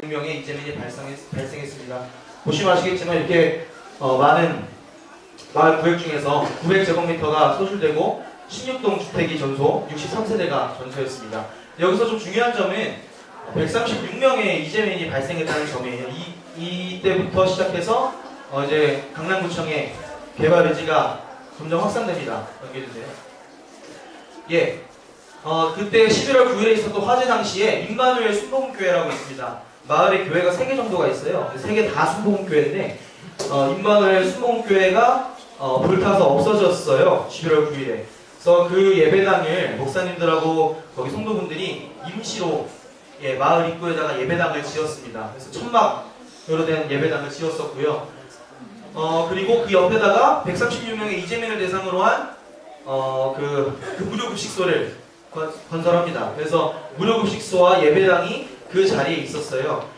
6명의 이재민이 발생했습니다. 보시면 아시겠지만 이렇게 많은 마을 구획 중에서 900제곱미터가 소실되고 16동 주택이 전소, 63세대가 전소했습니다. 여기서 좀 중요한 점은 136명의 이재민이 발생했다는 점이에요. 이때부터 시작해서 이제 강남구청의 개발 의지가 점점 확산됩니다. 넘겨주세요. 예. 그때 11월 9일에 있었던 화재 당시에 임마누엘 순복음교회라고 있습니다. 마을에 교회가 3개 정도가 있어요. 3개 다 순복음교회인데 임마누엘 순복음교회가 불타서 없어졌어요. 11월 9일에. 그래서 그 예배당을 목사님들하고 거기 성도분들이 임시로 마을 입구에다가 예배당을 지었습니다. 그래서 천막으로 된 예배당을 지었었고요. 그리고 그 옆에다가 136명의 이재민을 대상으로 한 그 무료급식소를 건설합니다. 그래서 무료급식소와 예배당이 그 자리에 있었어요.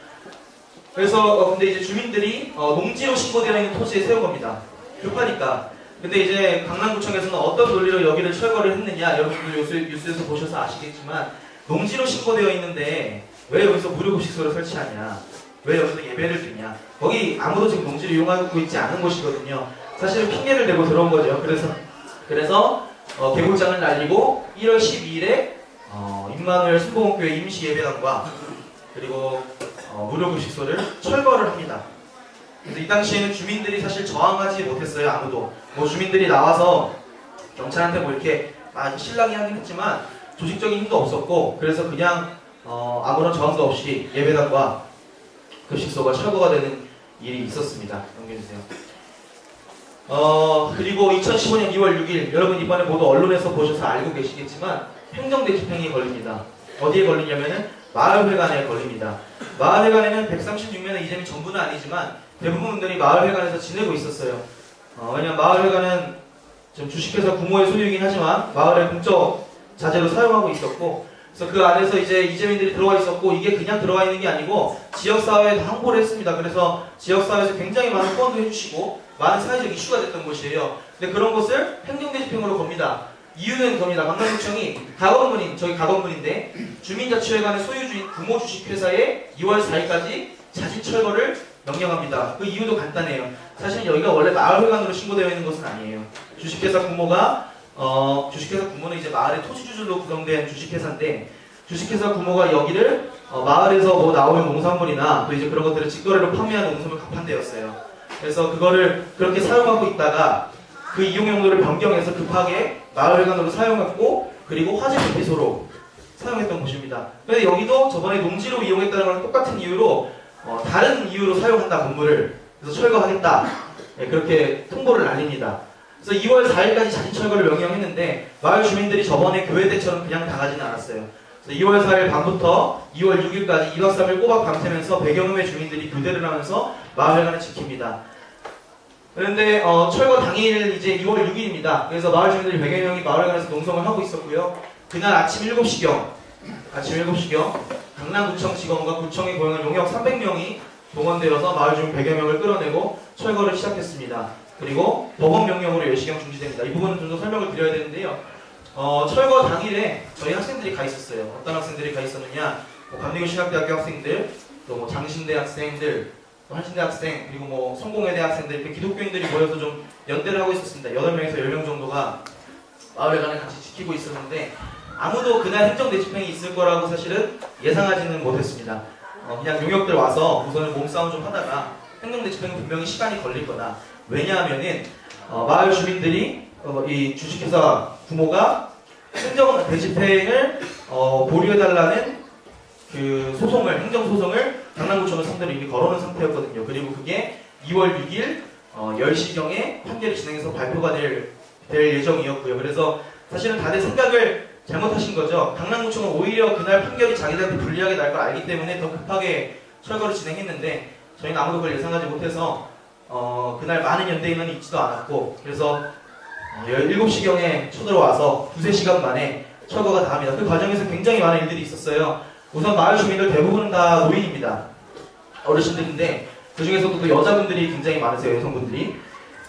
그래서 근데 이제 주민들이 농지로 신고되어 있는 토지에 세운 겁니다. 급하니까. 근데 이제 강남구청에서는 어떤 논리로 여기를 철거를 했느냐, 여러분들 뉴스에서 보셔서 아시겠지만 농지로 신고되어 있는데 왜 여기서 무료급식소를 설치하냐, 왜 여기서 예배를 드냐, 거기 아무도 지금 농지를 이용하고 있지 않은 곳이거든요. 사실은 핑계를 대고 들어온 거죠. 그래서 개골장을 날리고 1월 12일에 임마누엘 순복음교회 임시예배당과 그리고 무료급식소를 철거를 합니다. 그래서 이 당시에는 주민들이 사실 저항하지 못했어요. 아무도. 주민들이 나와서 경찰한테 이렇게 실랑이 하긴 했지만 조직적인 힘도 없었고, 그래서 그냥 아무런 저항도 없이 예배당과 급식소가 철거가 되는 일이 있었습니다. 넘겨주세요. 그리고 2015년 2월 6일, 여러분 이번에 모두 언론에서 보셔서 알고 계시겠지만 행정대집행이 걸립니다. 어디에 걸리냐면은 마을회관에 걸립니다. 마을회관에는 136명의 이재민 전부는 아니지만 대부분 분들이 마을회관에서 지내고 있었어요. 왜냐면 마을회관은 좀 주식회사 구모의 소유이긴 하지만 마을의 공적 자재로 사용하고 있었고, 그래서 그 안에서 이제 이재민들이 들어와 있었고, 이게 그냥 들어와 있는 게 아니고 지역사회에 항보를 했습니다. 그래서 지역사회에서 굉장히 많은 후원도 해주시고 많은 사회적 이슈가 됐던 곳이에요. 근데 그런 것을 행정대집행으로 겁니다. 이유는 겁니다. 강남구청이 저희 가건문인데 주민자치회관의 소유주인 구모주식회사에 2월 4일까지 자진 철거를 명령합니다. 그 이유도 간단해요. 사실 여기가 원래 마을회관으로 신고되어 있는 것은 아니에요. 주식회사 구모는 이제 마을의 토지주들로 구성된 주식회사인데, 주식회사 구모가 여기를 마을에서 나오는 농산물이나 또 이제 그런 것들을 직거래로 판매하는 농산물 갑판대였어요. 그래서 그거를 그렇게 사용하고 있다가 그 이용 용도를 변경해서 급하게 마을회관으로 사용했고, 그리고 화재 대피소로 사용했던 곳입니다. 근데 여기도 저번에 농지로 이용했다는 거랑 똑같은 이유로 다른 이유로 사용한다, 건물을. 그래서 철거하겠다. 그렇게 통보를 날립니다. 그래서 2월 4일까지 자진 철거를 명령했는데 마을 주민들이 저번에 교회 때처럼 그냥 당하지는 않았어요. 그래서 2월 4일 밤부터 2월 6일까지 2박 3일 꼬박 밤새면서 100여 명의 주민들이 교대를 하면서 마을회관을 지킵니다. 그런데 철거 당일 이제 2월 6일입니다. 그래서 마을 주민들이 100여 명이 마을회관에서 농성을 하고 있었고요. 그날 아침 7시경 강남구청 직원과 구청에 고용한 용역 300명이 동원되어서 마을 주민 100여 명을 끌어내고 철거를 시작했습니다. 그리고 법원 명령으로 10시경 중지됩니다. 이 부분은 좀 더 설명을 드려야 되는데요. 철거 당일에 저희 학생들이 가 있었어요. 어떤 학생들이 가 있었느냐, 감리교 신학대학교 학생들, 또 장신대 학생들, 한신대 학생, 그리고 성공회대 학생들, 이렇게 기독교인들이 모여서 좀 연대를 하고 있었습니다. 8명에서 10명 정도가 마을회관을 같이 지키고 있었는데 아무도 그날 행정대집행이 있을 거라고 사실은 예상하지는 못했습니다. 그냥 용역들 와서 우선은 몸싸움 좀 하다가 행정대집행은 분명히 시간이 걸릴 거다. 왜냐하면은 마을 주민들이 이 주식회사 부모가 행정대집행을 보류해달라는 그 행정소송을 강남구청을 상대로 이미 걸어놓은 상태였거든요. 그리고 그게 2월 6일 10시경에 판결이 진행해서 발표가 될 예정이었고요. 그래서 사실은 다들 생각을 잘못하신 거죠. 강남구청은 오히려 그날 판결이 자기들한테 불리하게 날 걸 알기 때문에 더 급하게 철거를 진행했는데 저희는 아무도 그걸 예상하지 못해서 그날 많은 연대인원이 있지도 않았고, 그래서 17시경에 쳐들어와서 2~3시간 만에 철거가 다 합니다. 그 과정에서 굉장히 많은 일들이 있었어요. 우선 마을 주민들 대부분은 다 노인입니다. 어르신들인데 그 중에서도 또 여자분들이 굉장히 많으세요. 여성분들이.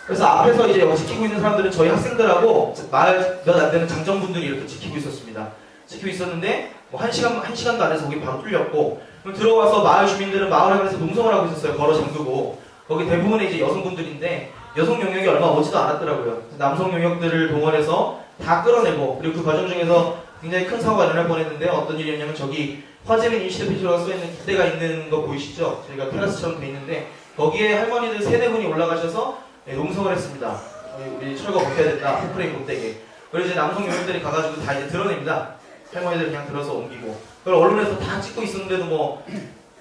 그래서 앞에서 이제 지키고 있는 사람들은 저희 학생들하고 마을 몇 안 되는 장정분들이 이렇게 지키고 있었습니다. 지키고 있었는데 한 시간도 안 해서 거기 바로 뚫렸고, 그럼 들어와서 마을 주민들은 마을회관에서 농성을 하고 있었어요. 걸어 잠그고. 거기 대부분의 이제 여성분들인데 여성 용역이 얼마 오지도 않았더라고요. 남성 용역들을 동원해서 다 끌어내고, 그리고 그 과정 중에서 굉장히 큰 사고가 일어날 뻔했는데 어떤 일이었냐면, 저기 화재민 임시대표소라고 써있는 기대가 있는 거 보이시죠? 저희가 테라스처럼 돼 있는데 거기에 할머니들 3-4분이 올라가셔서 농성을 했습니다. 우리 철거 못 해야 된다, 포크레인 못 되게. 그래서 이제 남성 용역들이 가가지고 다 이제 드러냅니다. 할머니들 그냥 들어서 옮기고. 그걸 언론에서 다 찍고 있었는데도 뭐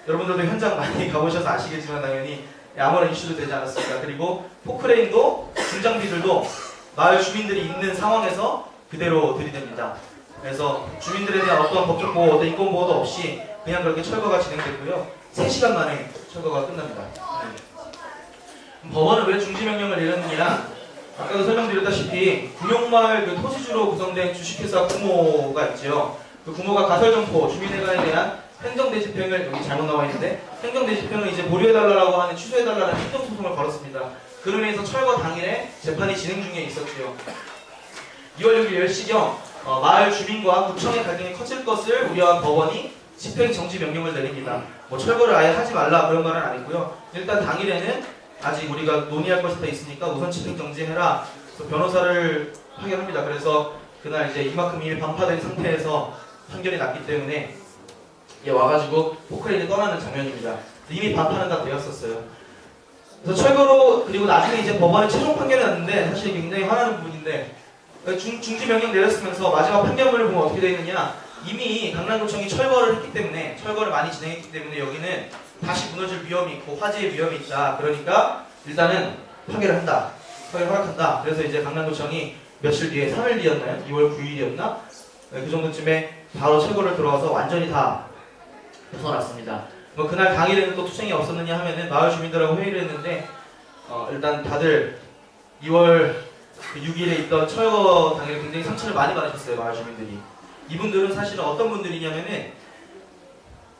여러분들도 현장 많이 가보셔서 아시겠지만 당연히 아무런 이슈도 되지 않았습니다. 그리고 포크레인도 중장비들도 마을 주민들이 있는 상황에서 그대로 들이댑니다. 그래서 주민들에 대한 어떤 법적 보호, 어떤 인권 보호도 없이 그냥 그렇게 철거가 진행됐고요. 3시간 만에 철거가 끝납니다. 법원은 왜 중지명령을 내렸느냐? 아까도 설명드렸다시피 구룡마을 그 토지주로 구성된 주식회사 구모가 있죠. 그 구모가 가설점포 주민회관에 대한 행정대집행을, 여기 잘못 나와 있는데, 행정대집행을 이제 보류해달라고 하는, 취소해달라는 행정소송을 걸었습니다. 그로 인해서 철거 당일에 재판이 진행 중에 있었죠. 2월 6일 10시경 마을 주민과 구청의 갈등이 커질 것을 우려한 법원이 집행 정지 명령을 내립니다. 뭐 철거를 아예 하지 말라 그런 말은 아니고요. 일단 당일에는 아직 우리가 논의할 것이 다 있으니까 우선 집행 정지해라. 그래서 변호사를 파견합니다. 그래서 그날 이제 이만큼 이미 반파된 상태에서 판결이 났기 때문에 와가지고 포크레인을 떠나는 장면입니다. 이미 반파는 다 되었었어요. 그래서 철거로, 그리고 나중에 이제 법원의 최종 판결이 났는데 사실 굉장히 화나는 부분인데, 중지 명령 내렸으면서 마지막 판결문을 보면 어떻게 되어 있느냐, 이미 강남구청이 철거를 했기 때문에, 철거를 많이 진행했기 때문에 여기는 다시 무너질 위험이 있고 화재의 위험이 있다. 그러니까 일단은 파괴를 한다. 파괴를 허락한다. 그래서 이제 강남구청이 며칠 뒤에, 3일 뒤였나요? 2월 9일이었나? 그 정도쯤에 바로 철거를 들어와서 완전히 다 벗어났습니다. 뭐 그날 당일에는 또 투쟁이 없었느냐 하면은 마을 주민들하고 회의를 했는데 일단 다들 2월 6일에 있던 철거 당일에 굉장히 상처를 많이 받으셨어요. 마을 주민들이. 이분들은 사실은 어떤 분들이냐면은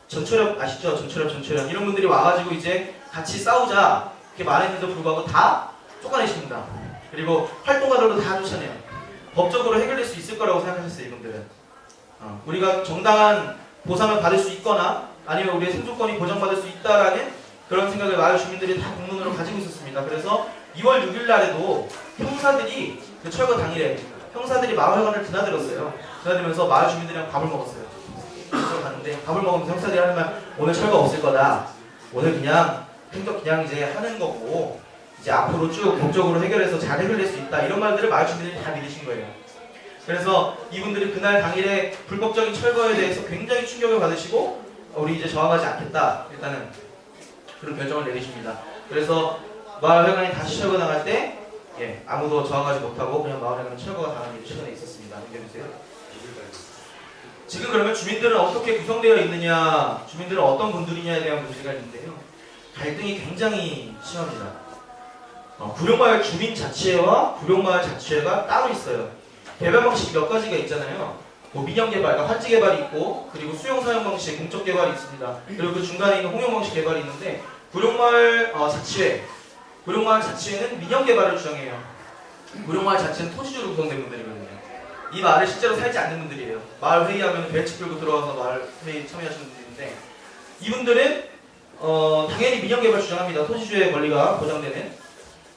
전철협 아시죠? 전철협 이런 분들이 와가지고 이제 같이 싸우자 이렇게 말했는데도 불구하고 다 쫓아내십니다. 그리고 활동가들도 다 쫓아내요. 법적으로 해결될 수 있을 거라고 생각하셨어요. 이분들은 우리가 정당한 보상을 받을 수 있거나 아니면 우리의 생존권이 보장받을 수 있다라는 그런 생각을 마을 주민들이 다 공론으로 가지고 있었습니다. 그래서 2월 6일 날에도 형사들이, 그 철거 당일에 형사들이 마을회관을 드나들었어요. 드나들면서 마을 주민들이랑 밥을 먹었어요. 갔는데 밥을 먹으면서 형사들이 하는 말, 오늘 철거 없을 거다. 오늘 그냥 그냥 이제 하는 거고 이제 앞으로 쭉 법적으로 해결해서 잘 해결될 수 있다. 이런 말들을 마을 주민들이 다 믿으신 거예요. 그래서 이분들이 그날 당일에 불법적인 철거에 대해서 굉장히 충격을 받으시고 우리 이제 저항하지 않겠다. 일단은 그런 결정을 내리십니다. 그래서 마을회관이 다시 철거 나갈 때 아무도 저항하지 못하고 그냥 마을회관 철거가 당한 일이 최근에 있었습니다. 넘겨주세요. 지금 그러면 주민들은 어떻게 구성되어 있느냐, 주민들은 어떤 분들이냐에 대한 문제가 있는데요. 갈등이 굉장히 심합니다. 구룡마을 주민자치회와 구룡마을 자치회가 따로 있어요. 개발 방식이 몇 가지가 있잖아요. 뭐 민영개발, 그러니까 환지개발이 있고, 그리고 수용사용 방식, 공적개발이 있습니다. 그리고 그 중간에 있는 홍용방식 개발이 있는데, 구룡마을 자치회, 구룡마을 자치회는 민영개발을 주장해요. 구룡마을 자치회는 토지주로 구성된 분들이거든요. 이 마을에 실제로 살지 않는 분들이에요. 마을 회의하면 벤치 끌고 들어와서 마을 회의 참여하시는 분들인데, 이분들은 당연히 민영개발 주장합니다. 토지주의 권리가 보장되는.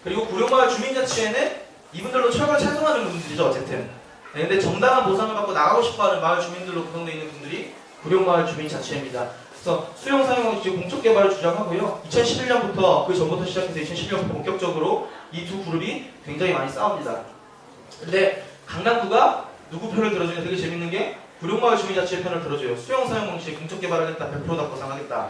그리고 구룡마을 주민자치회는 이분들도 철거를 찬성하는 분들이죠. 어쨌든. 근데 정당한 보상을 받고 나가고 싶어하는 마을 주민들로 구성되어 있는 분들이 구룡마을 주민자치회입니다. 그래서 수용사용방식 공적개발을 주장하고요. 2011년부터, 그 전부터 시작해서 2011년부터 본격적으로 이 두 그룹이 굉장히 많이 싸웁니다. 근데 강남구가 누구 편을 들어주냐, 되게 재밌는 게 구룡마을 주민자치회 편을 들어줘요. 수용사용방식 공적개발하겠다, 100%다 보상하겠다,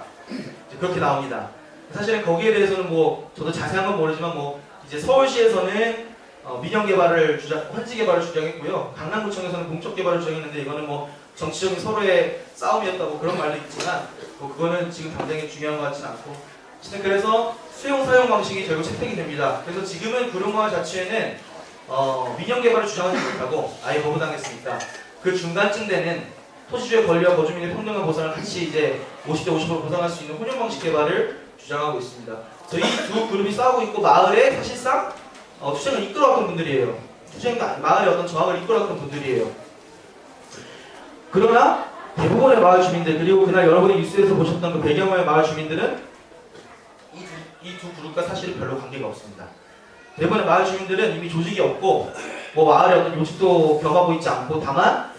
그렇게 나옵니다. 사실은 거기에 대해서는 뭐 저도 자세한 건 모르지만 뭐 이제 서울시에서는 민영개발을 환지개발을 주장했고요. 강남구청에서는 공적개발을 주장했는데 이거는 뭐 정치적인 서로의 싸움이었다고 그런 말도 있지만 뭐 그거는 지금 당장에 중요한 것 같지는 않고, 그래서 수용사용 방식이 결국 채택이 됩니다. 그래서 지금은 구룡마을 자치회는 민영개발을 주장하지 못하고 아예 거부당했으니까 그 중간쯤 되는 토지주의 권리와 거주민의 평등한 보상을 같이 이제 50대 50으로 보상할 수 있는 혼용 방식 개발을 주장하고 있습니다. 그래서 이 두 그룹이 싸우고 있고, 마을에 사실상 투쟁을 이끌어왔던 분들이에요. 마을의 어떤 저항을 이끌어왔던 분들이에요. 그러나 대부분의 마을 주민들, 그리고 그날 여러분이 뉴스에서 보셨던 그 배경의 마을 주민들은 이 두 그룹과 사실은 별로 관계가 없습니다. 대부분의 마을 주민들은 이미 조직이 없고 뭐 마을에 어떤 요직도 겸하고 있지 않고, 다만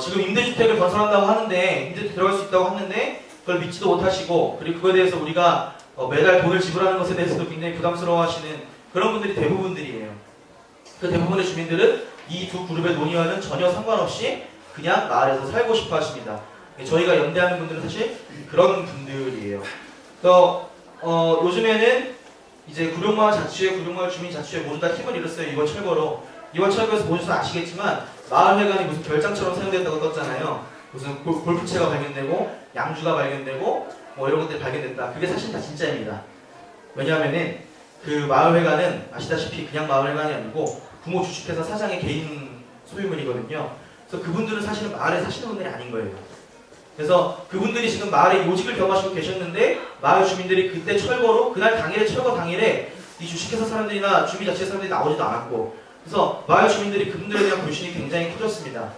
지금 임대주택을 건설한다고 하는데, 임대주택 들어갈 수 있다고 하는데 그걸 믿지도 못하시고, 그리고 그거에 대해서 우리가 매달 돈을 지불하는 것에 대해서도 굉장히 부담스러워하시는 그런 분들이 대부분들이에요. 그 대부분의 주민들은 이 두 그룹의 논의와는 전혀 상관없이 그냥 마을에서 살고 싶어 하십니다. 저희가 연대하는 분들은 사실 그런 분들이에요. 그래서 요즘에는 이제 구룡마을 자치회, 구룡마을 주민자치회 모두 다 힘을 잃었어요. 이번 철거로. 이번 철거에서 보셔서 아시겠지만 마을회관이 무슨 별장처럼 사용됐다고 떴잖아요. 무슨 골프채가 발견되고 양주가 발견되고 뭐 이런 것들이 발견됐다. 그게 사실 다 진짜입니다. 왜냐하면은 그 마을회관은 아시다시피 그냥 마을회관이 아니고 부모 주식회사 사장의 개인 소유물이거든요. 그래서 그분들은 사실은 마을에 사시는 분들이 아닌 거예요. 그래서 그분들이 지금 마을에 요직을 겸하시고 계셨는데, 마을 주민들이 그때 철거로, 그날 당일에, 철거 당일에 이 주식회사 사람들이나 주민자치회 사람들이 나오지도 않았고, 그래서 마을 주민들이 그분들에 대한 불신이 굉장히 커졌습니다.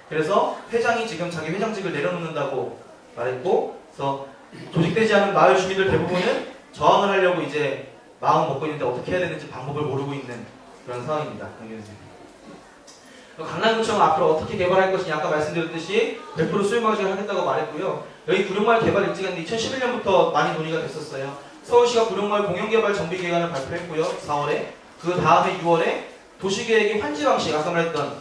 그래서 회장이 지금 자기 회장직을 내려놓는다고 말했고, 그래서 조직되지 않은 마을 주민들 대부분은 저항을 하려고 이제 마음 먹고 있는데 어떻게 해야 되는지 방법을 모르고 있는 그런 상황입니다. 강남구청은 앞으로 어떻게 개발할 것이냐, 아까 말씀드렸듯이 100% 수요마을지를 하겠다고 말했고요. 여기 구룡마을 개발 일정인데 2011년부터 많이 논의가 됐었어요. 서울시가 구룡마을 공영개발 정비계획안을 발표했고요. 4월에. 그 다음에 6월에 도시계획의 환지 방식, 아까 말했던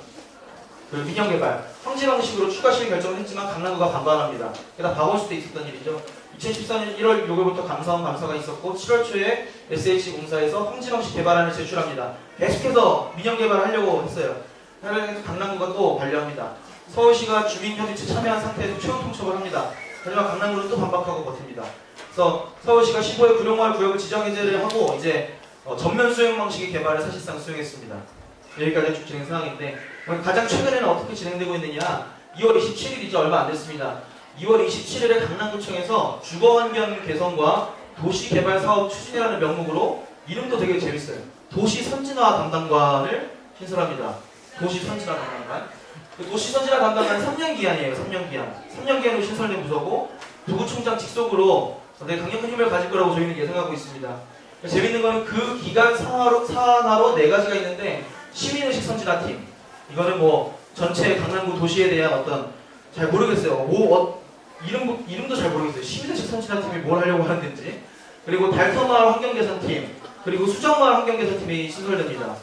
그 민영개발 황지 방식으로 추가 시행 결정을 했지만 강남구가 반발합니다. 게다가 박원순 때 있었던 일이죠. 2014년 1월 6일부터 감사원 감사가 있었고 7월 초에 SH공사에서 황지 방식 개발안을 제출합니다. 계속해서 민영개발을 하려고 했어요. 그래서 강남구가 또 반려합니다. 서울시가 주민협의체 참여한 상태에서 최후 통첩을 합니다. 하지만 강남구는 또 반박하고 버팁니다. 그래서 서울시가 15회 구룡마을 구역을 지정 해제를 하고 이제 전면 수용 방식의 개발을 사실상 수용했습니다. 여기까지 쭉 진행 상황인데, 가장 최근에는 어떻게 진행되고 있느냐, 2월 27일 이제 얼마 안 됐습니다. 2월 27일에 강남구청에서 주거환경 개선과 도시개발사업 추진이라는 명목으로, 이름도 되게 재밌어요. 도시선진화 담당관을 신설합니다. 도시선진화 담당관. 그 도시선진화 담당관은 3년 기한이에요. 3년 기한. 3년 기한으로 신설된 부서고, 부구청장 직속으로 되게 강력한 힘을 가질 거라고 저희는 예상하고 있습니다. 재밌는 거는 그 기간 산하로 4가지가 있는데, 시민의식 선진화팀. 이거는 뭐 전체 강남구 도시에 대한 어떤, 잘 모르겠어요. 이름도 잘 모르겠어요. 시민의식 선진화팀이 뭘 하려고 하는지. 그리고 달터마을 환경개선팀, 그리고 수정마을 환경개선팀이 신설됩니다.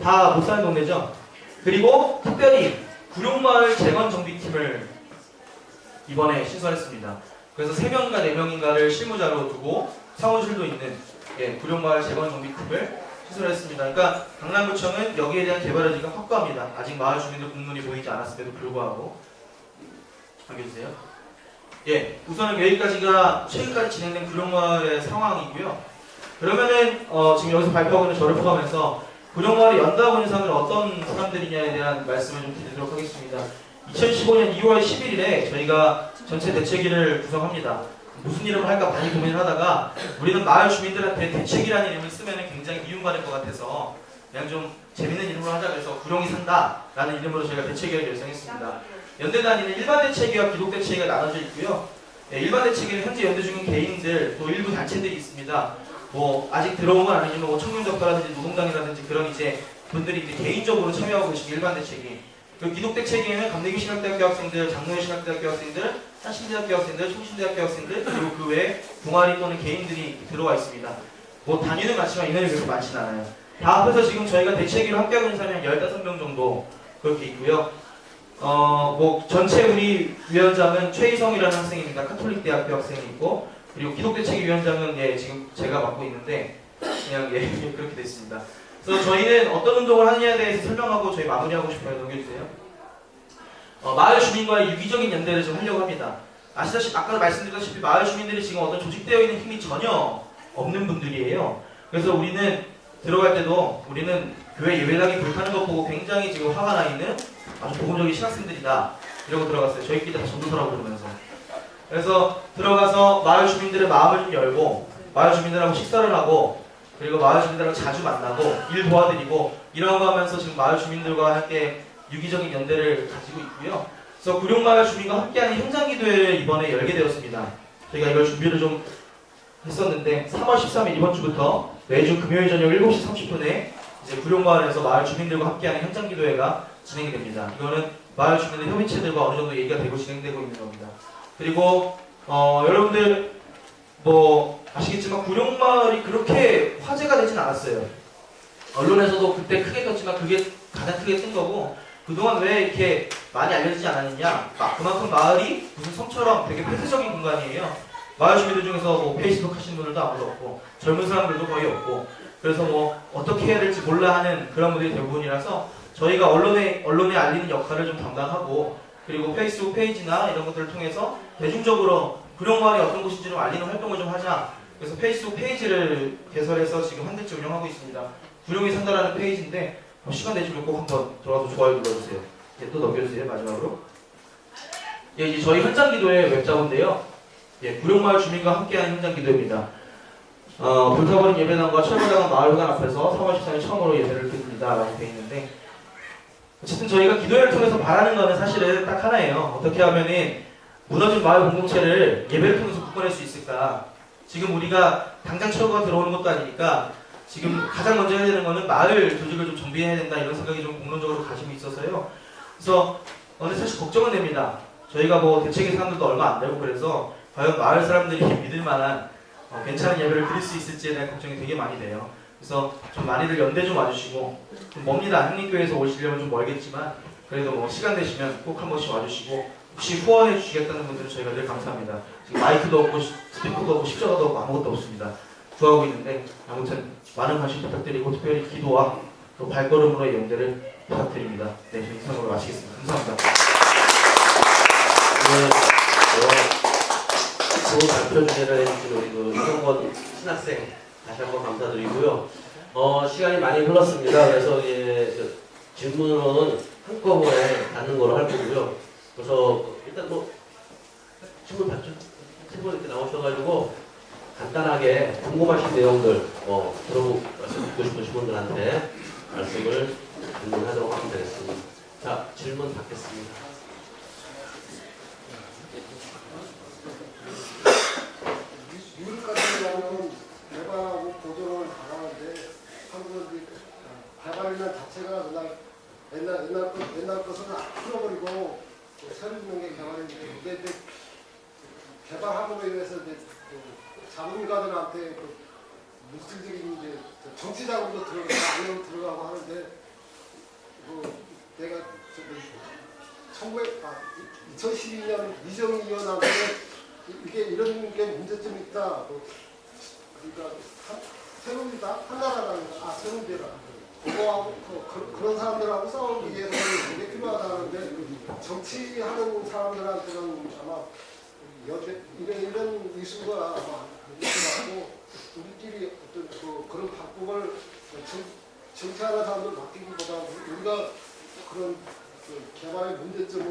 다 못 사는 동네죠. 그리고 특별히 구룡마을 재건정비팀을 이번에 신설했습니다. 그래서 3명인가 4명인가를 실무자로 두고 사무실도 있는 구룡마을 재건정비팀을 신설했습니다. 그러니까 강남구청은 여기에 대한 개발 의지가 확고합니다. 아직 마을 주민들 공문이 보이지 않았음에도 불구하고. 알려주세요. 우선은 여기까지가 최근까지 진행된 구룡마을의 상황이고요. 그러면은 지금 여기서 발표하고 있는 저를 포함해서 구룡마을의 연다고 인상은 어떤 사람들이냐에 대한 말씀을 좀 드리도록 하겠습니다. 2015년 2월 11일에 저희가 전체 대책위를 구성합니다. 무슨 이름을 할까 많이 고민을 하다가 우리는 마을 주민들한테 대책이라는 이름을 쓰면 굉장히 미움받을 것 같아서 그냥 좀 재밌는 이름으로 하자, 그래서 구룡이 산다 라는 이름으로 저희가 대책위를 결성했습니다. 연대 단위는 일반 대책위와 기독 대책위가 나눠져 있고요. 일반 대책위는 현재 연대 중인 개인들, 또 일부 단체들이 있습니다. 뭐 아직 들어온 건 아니지만 뭐 청년적파라든지 노동당이라든지 그런 이제 분들이 이제 개인적으로 참여하고 계신 일반 대책위. 그 기독 대책위에는 감리교 신학대학교 학생들, 장로회 신학대학교 학생들, 한신대학교 학생들, 총신대학교 학생들, 그리고 그 외에 동아리 또는 개인들이 들어와 있습니다. 뭐 단위는 많지만 인원이 그렇게 많지는 않아요. 다 합해서 지금 저희가 대책위로 함께하고 있는 사람이 한 15명 정도 그렇게 있고요. 뭐 전체 우리 위원장은 최희성이라는 학생입니다. 카톨릭 대학교 학생이 있고, 그리고 기독대책위 위원장은 지금 제가 맡고 있는데 그냥 그렇게 됐습니다. 그래서 저희는 어떤 운동을 하느냐에 대해서 설명하고 저희 마무리하고 싶어요. 넘겨주세요. 마을 주민과의 유기적인 연대를 좀 하려고 합니다. 아시다시피 아까 말씀드렸다시피 마을 주민들이 지금 어떤 조직되어 있는 힘이 전혀 없는 분들이에요. 그래서 우리는 들어갈 때도 우리는 교회 예배당이 불타는 것 보고 굉장히 지금 화가 나 있는 아주 복음적인 신학생들이다 이러고 들어갔어요. 저희끼리 다 전도사라고 그러면서. 그래서 들어가서 마을 주민들의 마음을 좀 열고 마을 주민들하고 식사를 하고, 그리고 마을 주민들하고 자주 만나고 일 도와드리고 이런 거 하면서 지금 마을 주민들과 함께 유기적인 연대를 가지고 있고요. 그래서 구룡마을 주민과 함께하는 현장기도회를 이번에 열게 되었습니다. 저희가 이걸 준비를 좀 했었는데 3월 13일 이번 주부터 매주 금요일 저녁 7시 30분에 이제 구룡마을에서 마을 주민들과 함께하는 현장기도회가 진행이 됩니다. 이거는 마을 주민들 협의체들과 어느 정도 얘기가 되고 진행되고 있는 겁니다. 그리고 여러분들 뭐 아시겠지만 구룡마을이 그렇게 화제가 되진 않았어요. 언론에서도 그때 크게 떴지만 그게 가장 크게 뜬 거고, 그동안 왜 이렇게 많이 알려지지 않았느냐, 그만큼 마을이 무슨 섬처럼 되게 폐쇄적인 공간이에요. 마을 주민들 중에서 뭐 페이스북 하시는 분들도 아무도 없고 젊은 사람들도 거의 없고, 그래서 뭐 어떻게 해야 될지 몰라 하는 그런 분들이 대부분이라서 저희가 언론에 알리는 역할을 좀 담당하고, 그리고 페이스북 페이지나 이런 것들을 통해서 대중적으로 구룡마을이 어떤 곳인지 좀 알리는 활동을 좀 하자. 그래서 페이스북 페이지를 개설해서 지금 한 달째 운영하고 있습니다. 구룡이 산다라는 페이지인데 시간 되시면 꼭 한번 들어가서 좋아요 눌러주세요. 또 넘겨주세요. 마지막으로. 이제 저희 현장기도회 웹자고인데요. 구룡마을 주민과 함께하는 현장기도회입니다. 불타버린 예배당과 철거당한 마을회관 앞에서 3월 13일 처음으로 예배를 드립니다 라고 되어 있는데, 어쨌든 저희가 기도회를 통해서 바라는 거는 사실은 딱 하나예요. 어떻게 하면은 무너진 마을 공동체를 예배를 통해서 굳건할 수 있을까. 지금 우리가 당장 철거가 들어오는 것도 아니니까 지금 가장 먼저 해야 되는 거는 마을 조직을 좀 정비해야 된다, 이런 생각이 좀 공론적으로 가지고 있어서요. 그래서 사실 걱정은 됩니다. 저희가 뭐 대책 예산들도 얼마 안 되고, 그래서 과연 마을 사람들이 믿을 만한 괜찮은 예배를 드릴 수 있을지에 대한 걱정이 되게 많이 돼요. 그래서 좀 많이들 연대 좀 와주시고, 좀 멉니다. 한림교회에서 오시려면 좀 멀겠지만 그래도 뭐 시간 되시면 꼭 한 번씩 와주시고, 혹시 후원해 주시겠다는 분들은 저희가 늘 감사합니다. 지금 마이크도 없고 스피커도 없고 십자가도 없고 아무것도 없습니다. 구하고 있는데 아무튼 많은 관심 부탁드리고, 특별히 기도와 또 발걸음으로의 연대를 부탁드립니다. 네, 저희 이상으로 마치겠습니다. 감사합니다. 좋은 발표 주제를 해주신 우리 이성건 신학생 다시 한번 감사드리고요. 시간이 많이 흘렀습니다. 그래서 질문은 한꺼번에 받는 걸로 할 거고요. 그래서 일단 뭐 질문 받죠. 세 분 이렇게 나오셔가지고 간단하게 궁금하신 내용들 들어보고 듣고 싶으신 분들한테 말씀을 질문하도록 하면 되겠습니다. 자, 질문 받겠습니다. 미국 같은 경우는 개발하고 보존을 잘하는데 한국은 개발이나 자체가 그냥 옛날 것은 풀어버리고 새로 짓는 게 개발인데, 이게 이제 개발함으로 인해서 이제 자본가들한테 물질적인 이제 정치 자금도 들어가고 하는데, 내가 2012년 이정의원한테 이게 이런 게 문제점이 있다. 그러니까 새누리당 한나라라는 새누리당 그거하고 그런 사람들하고 싸우기 위해서는 그게 필요하다는데, 정치하는 사람들한테는 아마 이런 이슈가 있고, 우리끼리 어떤 그런 방법을 정치하는 사람들 맡기기보다 우리가 그런 개발의 문제점을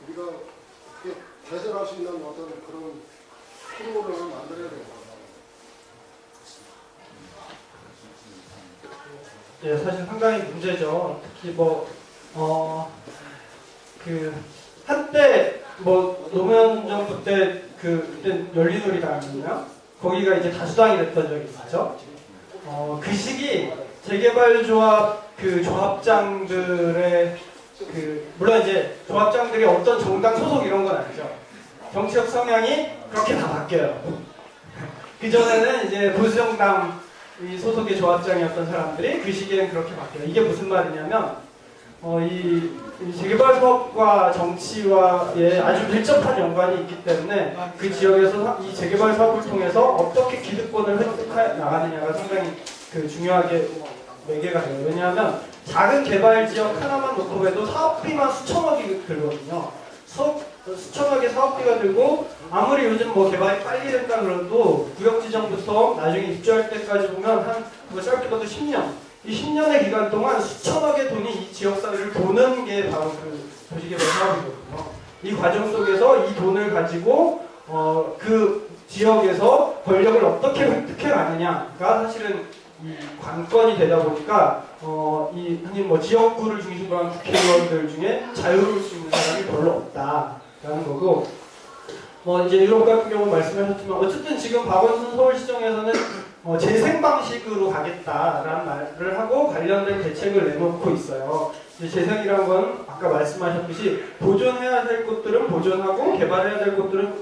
우리가 어떻게 개선할 수 있는 어떤 그런 프로그램을 만들어야 돼요. 예, 사실 상당히 문제죠. 특히 한때 노무현 정부 때 그때 열린우리당이었나요? 거기가 이제 다수당이 됐던 적이 있었죠. 그 시기 재개발조합 조합장들의 물론 이제 조합장들이 어떤 정당 소속 이런 건 아니죠. 정치적 성향이 그렇게 다 바뀌어요. 그 전에는 이제 보수정당 소속의 조합장이었던 사람들이 그 시기에는 그렇게 바뀌어요. 이게 무슨 말이냐면 이 재개발 사업과 정치와의 아주 밀접한 연관이 있기 때문에 그 지역에서 이 재개발 사업을 통해서 어떻게 기득권을 획득해 나가느냐가 상당히 중요하게 매개가 돼요. 왜냐하면 작은 개발 지역 하나만 놓고 해도 사업비만 수천억이 들거든요. 수천억의 사업비가 들고, 아무리 요즘 개발이 빨리 된다 그래도 구역 지정부터 나중에 입주할 때까지 보면 짧게 봐도 10년. 이 10년의 기간 동안 수천억의 돈이 이 지역사회를 도는 게 바로 도시개발 사업이거든요. 이 과정 속에서 이 돈을 가지고 그 지역에서 권력을 어떻게 획득해 가느냐가 사실은 이 관건이 되다 보니까 이 흔히 뭐 지역구를 중심으로 한 국회의원들 중에 자유로울 수 있는 사람이 별로 없다라는 거고, 뭐 이제 일론 같은 경우 말씀하셨지만 어쨌든 지금 박원순 서울시정에서는 재생 방식으로 가겠다라는 말을 하고 관련된 대책을 내놓고 있어요. 이제 재생이란 건 아까 말씀하셨듯이 보존해야 될 것들은 보존하고 개발해야 될 것들은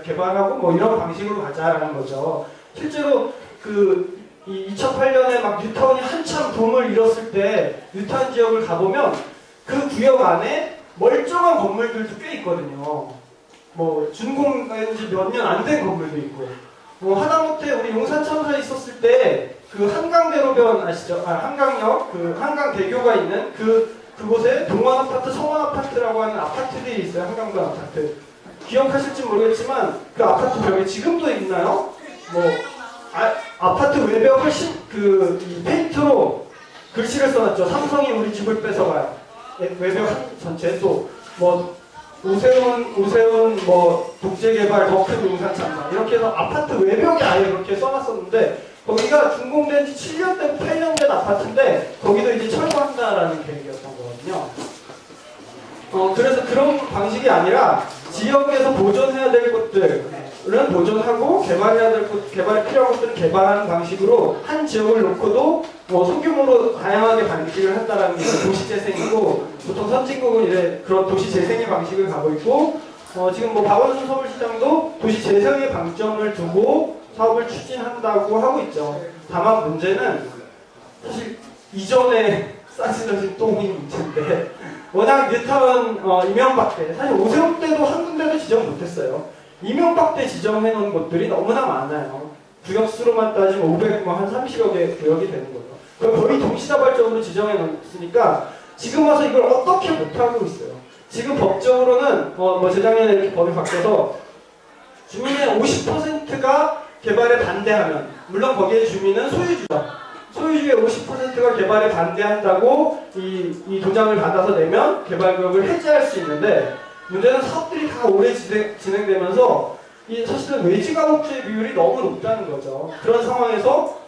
개발하고 뭐 이런 방식으로 가자라는 거죠. 실제로 이 2008년에 막 뉴타운이 한참 붐을 일었을 때 뉴타운 지역을 가보면 그 구역 안에 멀쩡한 건물들도 꽤 있거든요. 뭐 준공된 지 몇 년 안 된 건물도 있고, 뭐 하다못해 우리 용산 참사에 있었을 때 그 한강대로변 아시죠? 한강역 그 한강대교가 있는 그곳에 동원 아파트, 성원 아파트라고 하는 아파트들이 있어요. 한강변 아파트. 기억하실지 모르겠지만 그 아파트 벽에 지금도 있나요? 뭐 아파트 외벽을 이 페인트로 글씨를 써놨죠. 삼성이 우리 집을 뺏어가요. 외벽 전체 또 뭐 오세훈 뭐 독재개발 더 큰 용산 참사 이렇게 해서 아파트 외벽에 아예 그렇게 써놨었는데 거기가 준공된 지 7년 된 8년 된 아파트인데 거기도 이제 철거한다라는 계획이었던 거거든요. 그래서 그런 방식이 아니라 지역에서 보존해야 될 것들은 보존하고 개발이 필요한 것들은 개발하는 방식으로 한 지역을 놓고도 뭐 소규모로 다양하게 방식을 한다라는 게 도시재생이고, 보통 선진국은 이제 그런 도시재생의 방식을 가고 있고, 지금 뭐 박원순 서울시장도 도시재생의 방점을 두고 사업을 추진한다고 하고 있죠. 다만 문제는 사실 이전에 싸질러진 똥이 문제인데, 워낙 뉴타운 이명박 때, 사실 오세훈 때도 한 군데도 지정 못했어요. 이명박 때 지정해놓은 곳들이 너무나 많아요. 구역수로만 따지면 530여 개 구역이 되는 거죠. 그걸 거의 동시다발적으로 지정해놓으니까 지금 와서 이걸 어떻게 못하고 있어요. 지금 법적으로는 뭐 재작년에 이렇게 법이 바뀌어서 주민의 50%가 개발에 반대하면, 물론 거기에 주민은 소유주죠. 소유주의 50%가 개발에 반대한다고 이 도장을 받아서 내면 개발구역을 해제할 수 있는데, 문제는 사업들이 다 오래 진행되면서 사실은 외지가목주의 비율이 너무 높다는 거죠. 그런 상황에서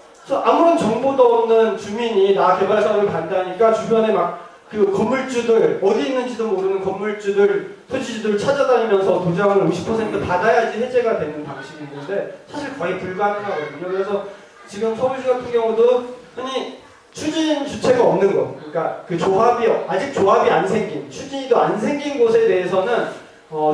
아무런 정보도 없는 주민이 나 개발 사업을 반대하니까 주변에 막 그 건물주들, 어디 있는지도 모르는 건물주들, 토지주들 찾아다니면서 도장을 50% 받아야지 해제가 되는 방식이 있는데 사실 거의 불가능하거든요. 그래서 지금 서울시 같은 경우도 흔히 추진 주체가 없는 거, 그러니까 그 아직 조합이 안 생긴, 추진이도 안 생긴 곳에 대해서는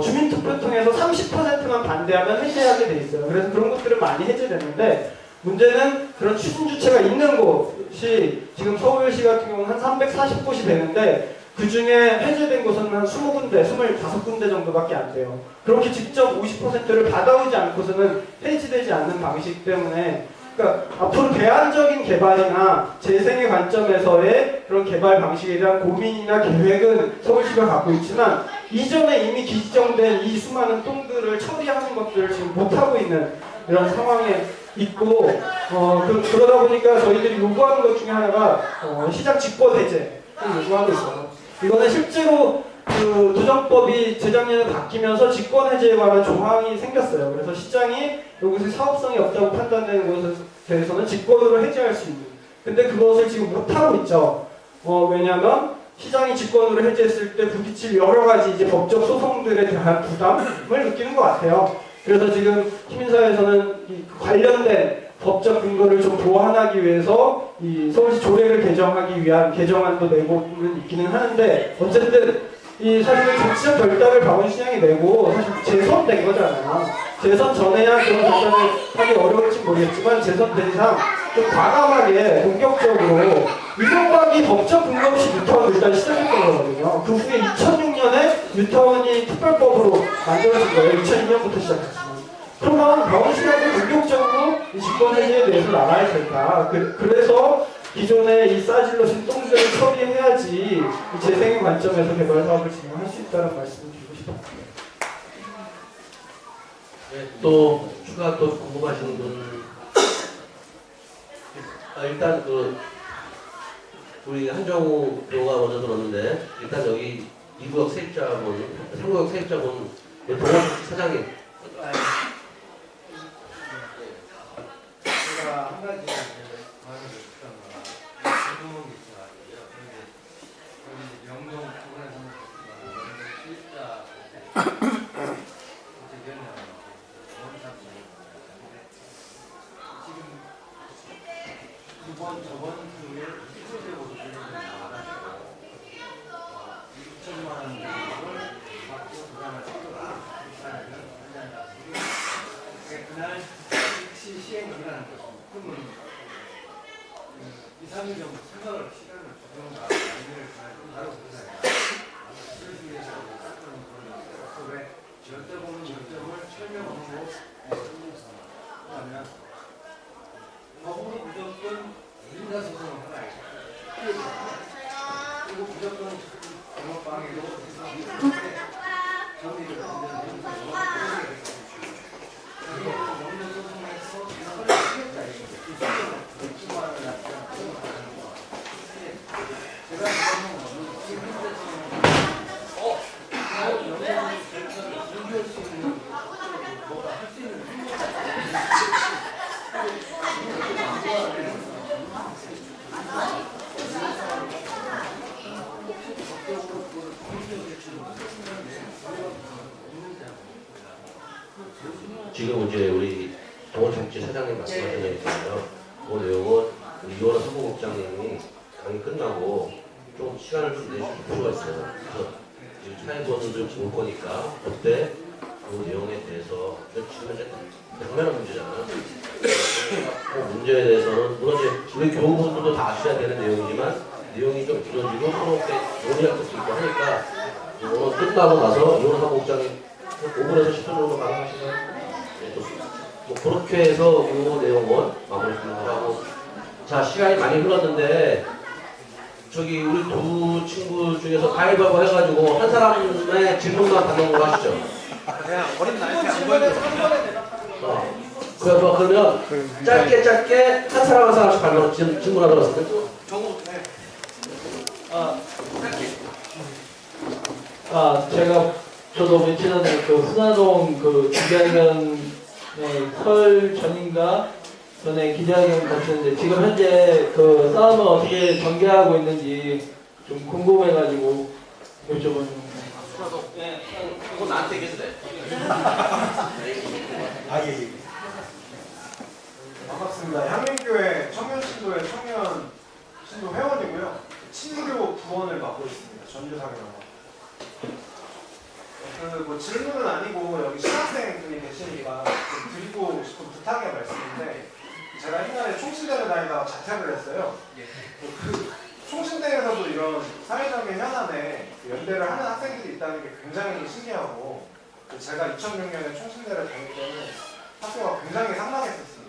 주민투표 통해서 30%만 반대하면 해제하게 돼 있어요. 그래서 그런 것들은 많이 해제되는데, 문제는 그런 추진 주체가 있는 곳이 지금 서울시 같은 경우는 한 340곳이 되는데 그 중에 해제된 곳은 한 20군데, 25군데 정도밖에 안 돼요. 그렇게 직접 50%를 받아오지 않고서는 해지되지 않는 방식 때문에, 그러니까 앞으로 대안적인 개발이나 재생의 관점에서의 그런 개발 방식에 대한 고민이나 계획은 서울시가 갖고 있지만 이전에 이미 기지정된 이 수많은 똥들을 처리하는 것들을 지금 못하고 있는 이런 상황에 있고, 그러다 보니까 저희들이 요구하는 것 중에 하나가 시장 직권 해제를 요구하고 있어요. 이거는 실제로 그 도정법이 재작년에 바뀌면서 직권 해제에 관한 조항이 생겼어요. 그래서 시장이 여기서 사업성이 없다고 판단되는 것에 대해서는 직권으로 해제할 수 있는. 근데 그것을 지금 못하고 있죠. 왜냐하면 시장이 직권으로 해제했을 때 부딪힐 여러 가지 이제 법적 소송들에 대한 부담을 느끼는 것 같아요. 그래서 지금 시민사회에서는 이 관련된 법적 근거를 좀 보완하기 위해서 이 서울시 조례를 개정하기 위한 개정안도 내고는 있기는 하는데, 어쨌든 이 사실은 정치적 결단을 박원순 시장이 내고 사실 재선된 거잖아요. 재선 전에야 그런 결단을 하기 어려울지 모르겠지만 재선된 이상 좀 과감하게 공격적으로, 이명박이 법적 근거 없이 뉴타운을 일단 시작했던 거거든요. 그 후에 2006년에 뉴타운이 특별법으로 만들어진 거예요. 2002년부터 시작했어요. 그러면 박원순 시장이 공격적으로 이 직권 해제에 대해서 나가야 될까? 그래서 기존의 이 싸질러진 똥들을 처리해야지 이 재생의 관점에서 개발 사업을 진행할 수 있다는 말씀을 드리고 싶습니다. 네, 또 추가 또 궁금하신 분, 일단 우리 한정우 배우가 먼저 들었는데, 일단 여기 2구역 세입자분, 3구역 세입자분 동원식 사장님. 제가 한 가지 말을 싶은 거는 궁금한 게 있어가지고요. 여기 영동 부근에서 영동 실자 지금 저번 주에 수술되고 나와가지고 2천만 원 정도를 받고 그다음에 속도가 그날 시행 기간은 그러면 2, 3일 정도 생각을 시간을 주던가 아니면 좀 다뤄보잖아요. 그러기 위해서 왜 여쭤보는 요점을 설명하고 그러면 법으로 무조건 민사소송을 하라 그리고 무조건 영업방해로 정리를 하는 지금 이제 우리 동원택지 사장님 말씀하신 얘기잖아요. 그 내용은 우리 이원호 사무국장님이 강의 끝나고 좀 시간을 좀 내주실 필요가 있어요. 그래서 지금 차에서는 좀 올 거니까 그때 그 내용에 대해서 지금 현재 당면한 문제잖아요. 그 문제에 대해서는 물론 이제 우리 교우분들도 다 아셔야 되는 내용이지만 내용이 좀 길어지고 서로 이렇게 논의할 것도 있고 하니까 오늘 끝나고 나서 이원호 사무국장님 5분에서 10분 정도 가능하시나요? 네, 좋습니다. 뭐 그렇게 해서 이 내용은 마무리 진행하고 자 시간이 많이 흘렀는데 저기 우리 두 친구 중에서 가위바위보 해가지고 한 사람의 질문만 받는 거 하시죠. 그냥 어린 나이에 안 보여도 그래서 그러면 짧게 한 사람 한 사람씩 발로 질문하도록 하겠습니다. 저도 며칠 전에 그 순화동 그 기자회견 설 전인가 전에 기자회견 갔었는데 지금 현재 그 싸움을 어떻게 전개하고 있는지 좀 궁금해가지고 여쭤보는 순화동 이거 나한테 얘기해도 반갑습니다. 향민교회 청년신도의 청년 신도 회원이고요. 친무교 부원을 맡고 있습니다. 전주상이라고. 뭐 질문은 아니고 여기 신학생들이 계시니까 좀 드리고 싶은 부탁의 말씀인데 제가 옛날에 총신대를 다니다가 자퇴를 했어요. 그 총신대에서도 이런 사회적인 현안에 연대를 하는 학생들이 있다는 게 굉장히 신기하고 제가 2006년에 총신대를 다닐 때는 학교가 굉장히 상당했었습니다.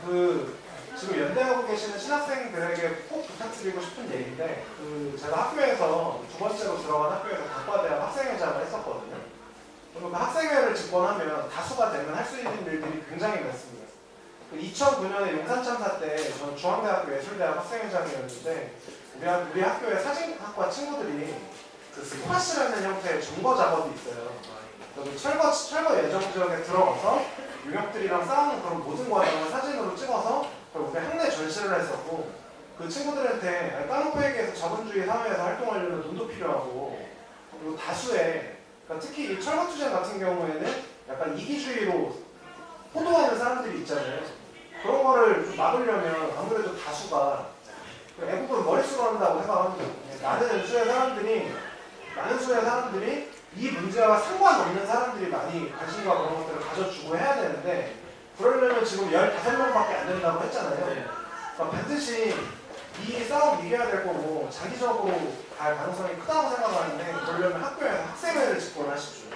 그래서 지금 연대하고 계시는 신학생들에게 꼭 부탁드리고 싶은 얘기인데 제가 학교에서 두 번째로 들어간 학교에서 단과대학 학생회장을 했었거든요. 그리고 그 학생회를 집권하면 다수가 되면 할 수 있는 일들이 굉장히 많습니다. 2009년에 용산참사 때 저는 중앙대학교 예술대학 학생회장이었는데 우리 학교의 사진학과 친구들이 그 스팟이라는 형태의 점거 작업이 있어요. 철거 예정 지역에 들어가서 유력들이랑 싸우는 그런 모든 과정을 사진으로 찍어서 우리 학내 전시를 했었고 그 친구들한테 까놓고 얘기해서 자본주의 사회에서 활동하려면 돈도 필요하고 그리고 다수의 그러니까 특히 이 철거투쟁 같은 경우에는 약간 이기주의로 호도하는 사람들이 있잖아요. 그런 거를 좀 막으려면 아무래도 다수가 애국은 머릿수로 한다고 생각합니다. 많은 수의 사람들이 이 문제와 상관없는 사람들이 많이 관심과 그런 것들을 가져주고 해야 되는데 그러려면 지금 15명밖에 안 된다고 했잖아요. 그러니까 반드시 이 싸움 이겨야 될 거고 장기적으로 갈 가능성이 크다고 생각하는데 그러려면 학교에서 학생회를 집권하십시오.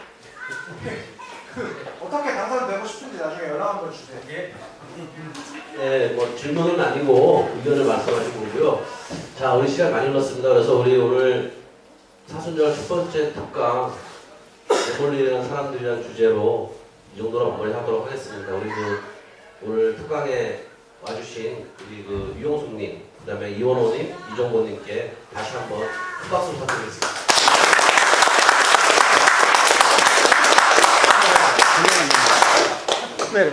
어떻게 당선되고 싶은지 나중에 연락 한번 주세요. 네, 뭐 질문은 아니고 의견을 말씀하신 거고요. 자, 우리 시간 많이 흘렀습니다. 그래서 우리 오늘 사순절 첫 번째 특강 내몰리는 사람들이라는 주제로 이 정도로 마무리하도록 하겠습니다. 우리 오늘 특강에 와주신 우리 유용숙님, 그다음에 이원호님, 이정보님께 다시 한번 큰 박수 부탁드리겠습니다. 네.